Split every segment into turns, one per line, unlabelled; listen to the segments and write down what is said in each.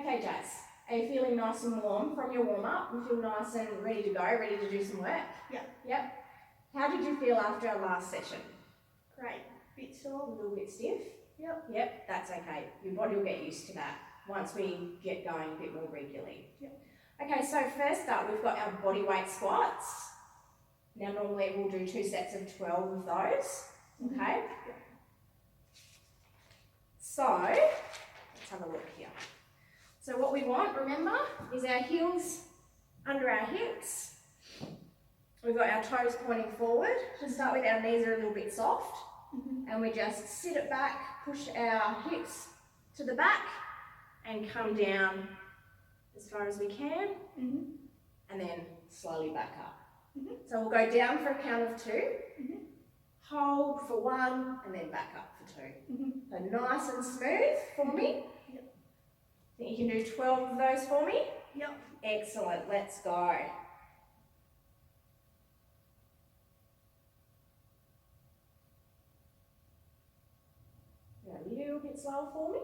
Okay, Jazz, are you feeling nice and warm from your warm-up? You feel nice and ready to go, ready to do some work? Yep. How did you feel after our last session?
Great. Bit sore.
A little bit stiff? Yep, that's okay. Your body will get used to that once we get going a bit more regularly. Okay, so first up, we've got our body weight squats. Now, normally we'll do 2 sets of 12 of those, okay? So, let's have a look here. So what we want, remember, is our heels under our hips. We've got our toes pointing forward. To start with, our knees are a little bit soft. And we just sit it back, push our hips to the back and come down as far as we can. And then slowly back up. So we'll go down for a count of 2. Hold for 1 and then back up for 2. So nice and smooth for me. Think you can do 12 of those for me? Excellent, let's go. A little bit slower for me.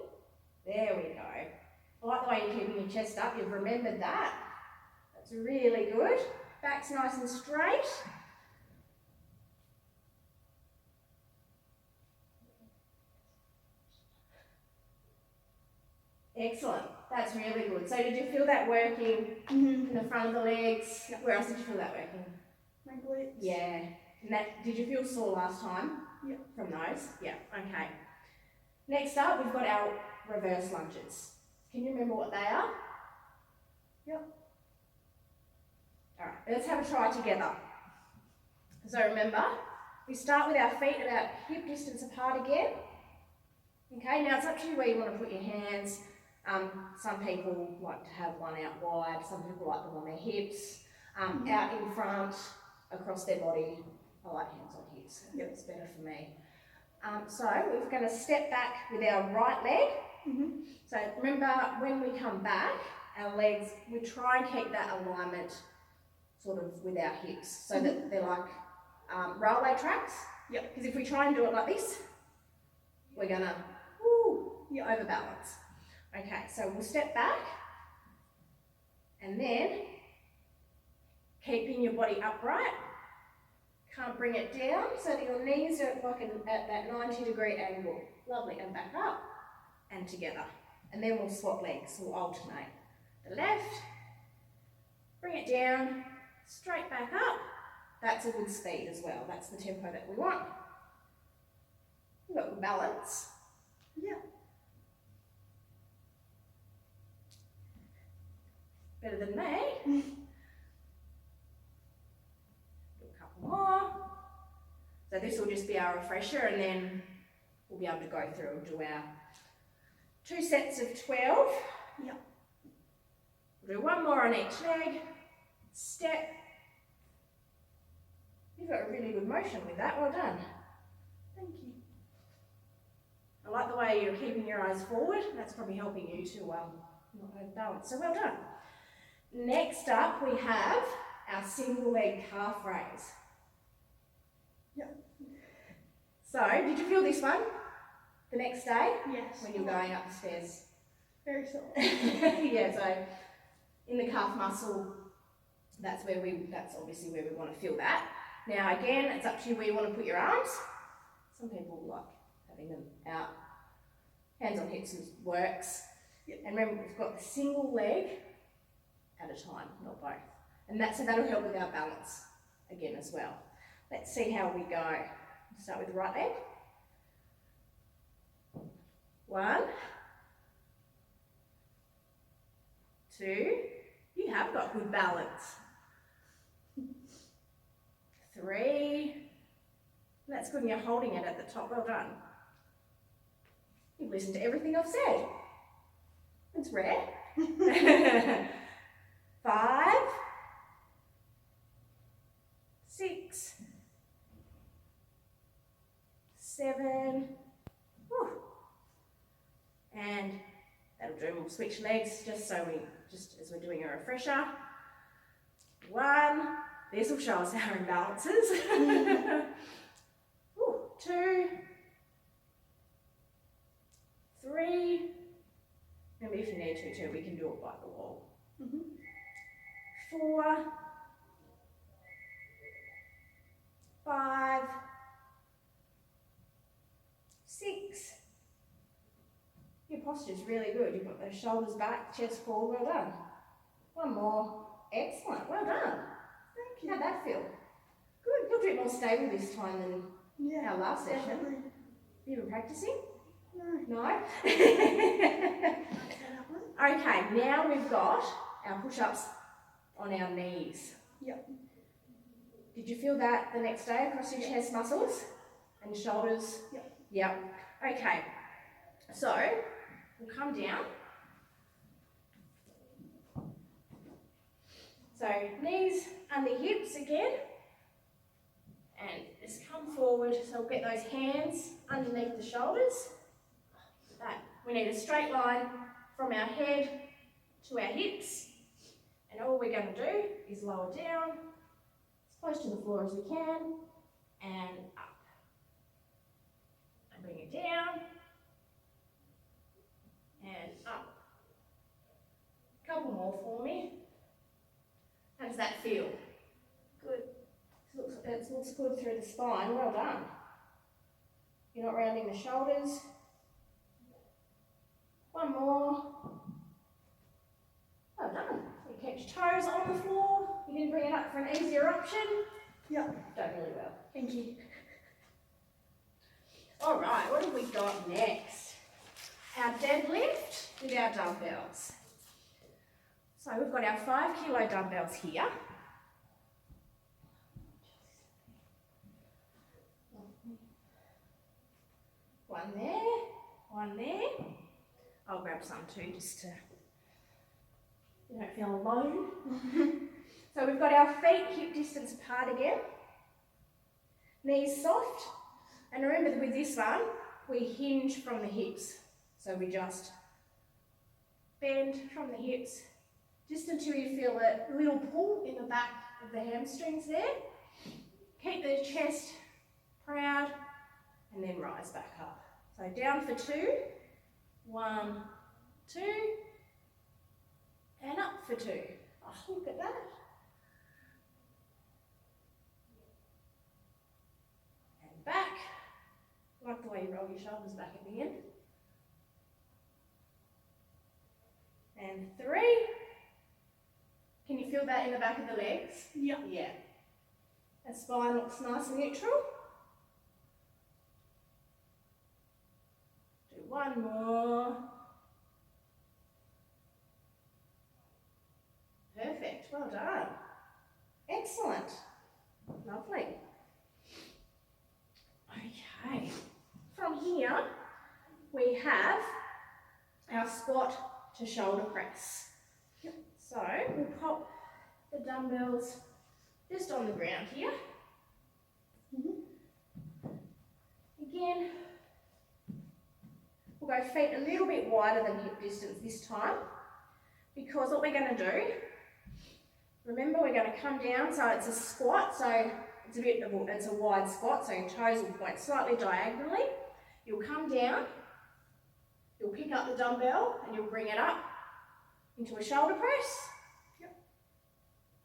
There we go. I like the way you're keeping your chest up. You've remembered that. That's really good. Back's nice and straight. Excellent. That's really good. So did you feel that working in the front of the legs? Where else did you feel that working?
My glutes.
Yeah. And that, did you feel sore last time? From those? Okay. Next up, we've got our reverse lunges. Can you remember what they are? Alright, let's have a try together. So remember, we start with our feet about hip distance apart again. Okay, now it's up to you where you want to put your hands. Some people like to have one out wide, some people like them on their hips, out in front, across their body. I like hands on hips, it's better for me. So we're going to step back with our right leg. So remember, when we come back, our legs, we try and keep that alignment sort of with our hips so that they're like railway tracks. Because if we try and do it like this, we're going to overbalance. Okay, so we'll step back and then keeping your body upright. Can't bring it down so that your knees are like at that 90-degree angle. Lovely, and back up and together. And then we'll swap legs, we'll alternate. The left, bring it down, straight back up. That's a good speed as well. That's the tempo that we want. We've got good balance. Better than me. Do a couple more. So this will just be our refresher and then we'll be able to go through and do our 2 sets of 12. We'll do 1 more on each leg. Step. You've got a really good motion with that. Well done.
Thank you.
I like the way you're keeping your eyes forward. That's probably helping you to not have balance. So well done. Next up, we have our single leg calf raise. So, did you feel this one the next day?
Yes.
When you're going up the stairs?
Very sore.
So in the calf muscle, that's obviously where we want to feel that. Now again, it's up to you where you want to put your arms. Some people like having them out. Hands on hips works. And remember, we've got the single leg at a time, not both. And that'll help with our balance again as well. Let's see how we go. Start with the right leg. 1, 2, you have got good balance. 3, that's good and you're holding it at the top, well done. You've listened to everything I've said. It's rare. 5, 6, 7, and that'll do. We'll switch legs just as we're doing a refresher. 1, this will show us our imbalances. 2, 3, remember if you need need to too. We can do it by the wall.
Mhm.
4, 5, 6. Your posture's really good. You've got those shoulders back, chest forward. Well done. One more. Excellent. Well done.
Thank you.
How'd that feel? Good. You're a bit more stable this time than
Yeah.
our last session.
Definitely.
You been practicing?
No.
No?
I'll try that one.
Okay, now we've got our push-ups on our knees.
Yep.
Did you feel that the next day across your chest muscles and shoulders?
Yep.
Yep. Okay, so we'll come down. So knees under hips again. And just come forward. So we'll get those hands underneath the shoulders. That. We need a straight line from our head to our hips. And all we're going to do is lower down, as close to the floor as we can, and up. And bring it down, and up. A couple more for me. How does that feel? Good. It looks good through the spine. Well done. You're not rounding the shoulders. One more. Well done. You kept your toes on the floor. You didn't bring it up for an easier option.
Yep.
Done really well.
Thank you.
All right, what have we got next? Our deadlift with our dumbbells. So we've got our 5 kilo dumbbells here. One there. I'll grab some too, just to you don't feel alone. So we've got our feet hip distance apart again. Knees soft. And remember with this one, we hinge from the hips. So we just bend from the hips, just until you feel a little pull in the back of the hamstrings there. Keep the chest proud, and then rise back up. So down for 2, 1, 2, and up for 2. Oh, look at that. And back. I like the way you roll your shoulders back at the end. And 3. Can you feel that in the back of the legs?
Yep.
Yeah. The spine looks nice and neutral. Do one more. Perfect. Well done. Excellent. Lovely. Okay. From here, we have our squat to shoulder press. Yep. So we'll pop the dumbbells just on the ground here. Again, we'll go feet a little bit wider than hip distance this time, because what we're going to do, remember we're going to come down, so it's a squat, so it's a wide squat, so your toes will point slightly diagonally. You'll come down, you'll pick up the dumbbell and you'll bring it up into a shoulder press. Yep.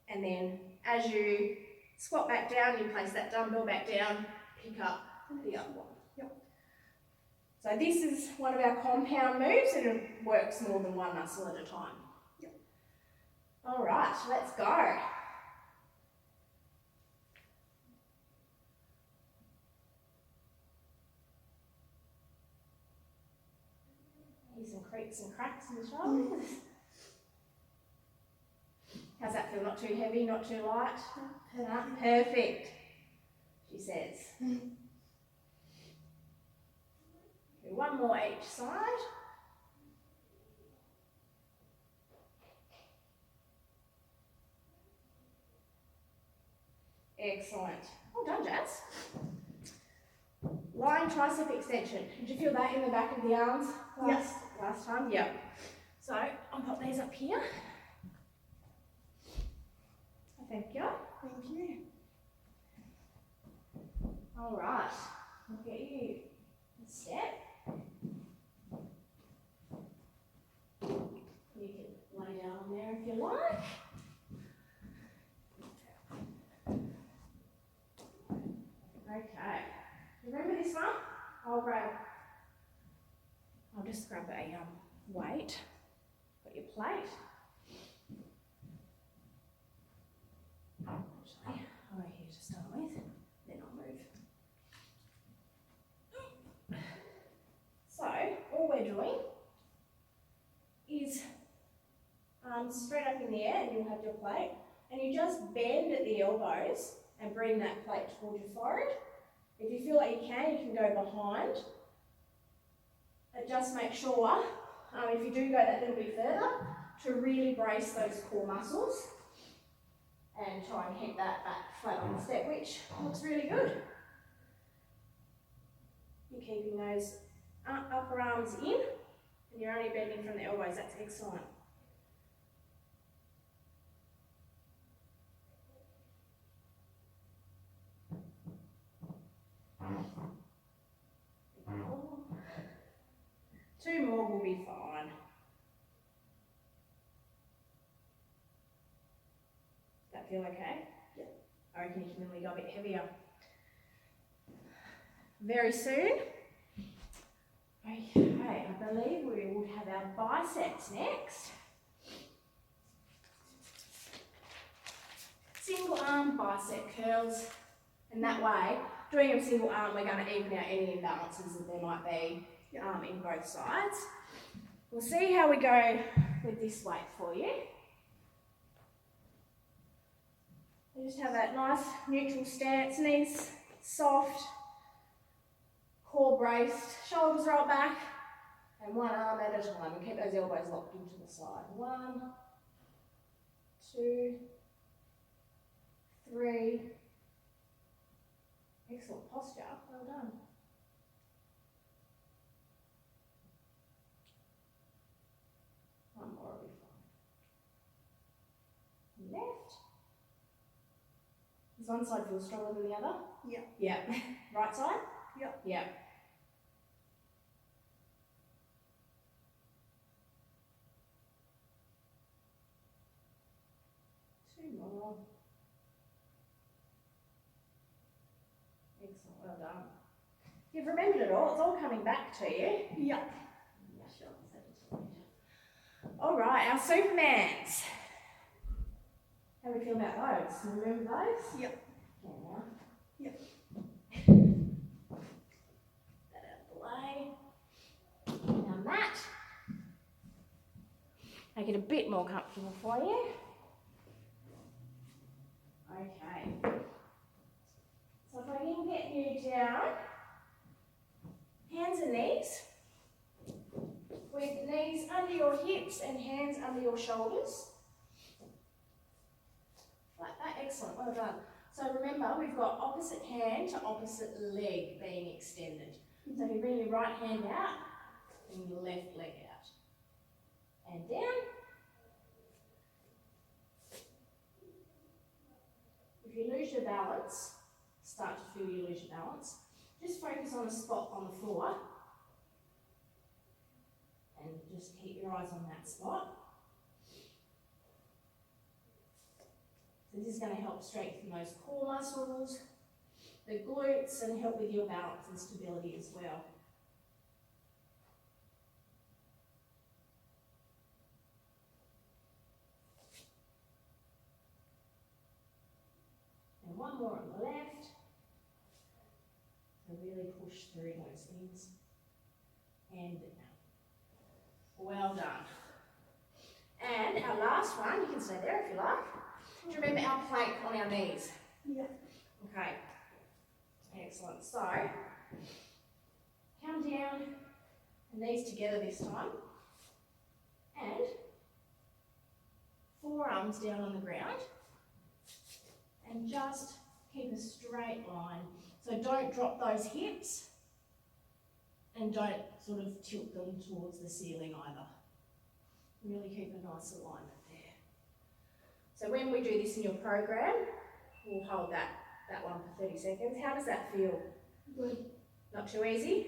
And then as you squat back down, you place that dumbbell back down, pick up the other one. Yep. So this is one of our compound moves, and it works more than one muscle at a time. Yep. All right, let's go. Here's some creaks and cracks in the shoulders. How's that feel? Not too heavy, not too light? Perfect, she says. Do one more each side. Excellent. Well done, Jazz. Lying tricep extension. Did you feel that in the back of the arms last time? Yep. So I'll pop these up here. Thank you.
Thank you.
All right. I'll get you a step. one, I'll just grab a weight. Got your plate. Actually, I'll go here to start with, then I'll move. So, all we're doing is straight up in the air, and you'll have your plate, and you just bend at the elbows and bring that plate towards your forehead. If you feel like you can go behind. But just make sure, if you do go that little bit further, to really brace those core muscles and try and hit that back flat on the step, which looks really good. You're keeping those upper arms in, and you're only bending from the elbows. That's excellent. Two more will be fine. Does that feel okay?
Yeah.
I reckon you can really go a bit heavier. Very soon. Okay, I believe we will have our biceps next. Single arm bicep curls, and that way, doing a single arm, we're going to even out any imbalances that there might be in both sides. We'll see how we go with this weight for you. You just have that nice neutral stance, knees soft, core braced, shoulders rolled back, and one arm at a time. And keep those elbows locked into the side. 1, 2, 3. Excellent posture. Well done. One more will be fine. Left. Does one side feel stronger than the other?
Yeah.
Yeah. Right side?
Yeah.
Yeah. Two more. Excellent, well done. You've remembered it all, it's all coming back to you.
Yeah.
All right, our Supermans. How do we feel about those? Can you remember those?
Yep.
Yeah, now.
Yep.
That out of the way. Now mat. Make it a bit more comfortable for you. Okay. So if I can get you down, hands and knees, with knees under your hips and hands under your shoulders. Like that, excellent, well done. So remember, we've got opposite hand to opposite leg being extended. So you bring your right hand out and your left leg out. And down. If you lose your balance, start to feel you lose your balance, just focus on a spot on the floor and just keep your eyes on that spot. So this is going to help strengthen those core muscles, the glutes, and help with your balance and stability as well. And one more on the left. So really push through those things. And well done. And our last one, you can stay there if you like. Do you remember our plank on our knees?
Yeah.
Okay. Excellent. So, come down, knees together this time. And forearms down on the ground. And just keep a straight line. So don't drop those hips. And don't sort of tilt them towards the ceiling either. Really keep a nice alignment there. So when we do this in your program, we'll hold that one for 30 seconds. How does that feel?
Good.
Not too easy?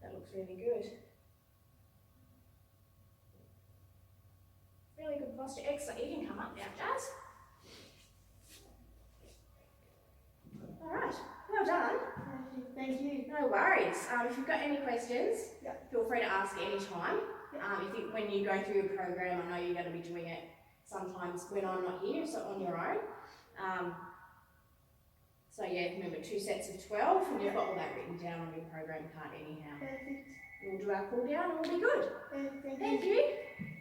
That looks really good. Really good posture. Excellent. You can come up now, Jazz.
Thank you.
No worries. If you've got any questions,
Yeah.
feel free to ask at any time. When you go through your program, I know you're going to be doing it sometimes when I'm not here, so on your own. So yeah, remember 2 sets of 12, and you've got all that written down on your program card anyhow.
Perfect.
We'll do our cool down and we'll be good.
Thank you.
Thank you.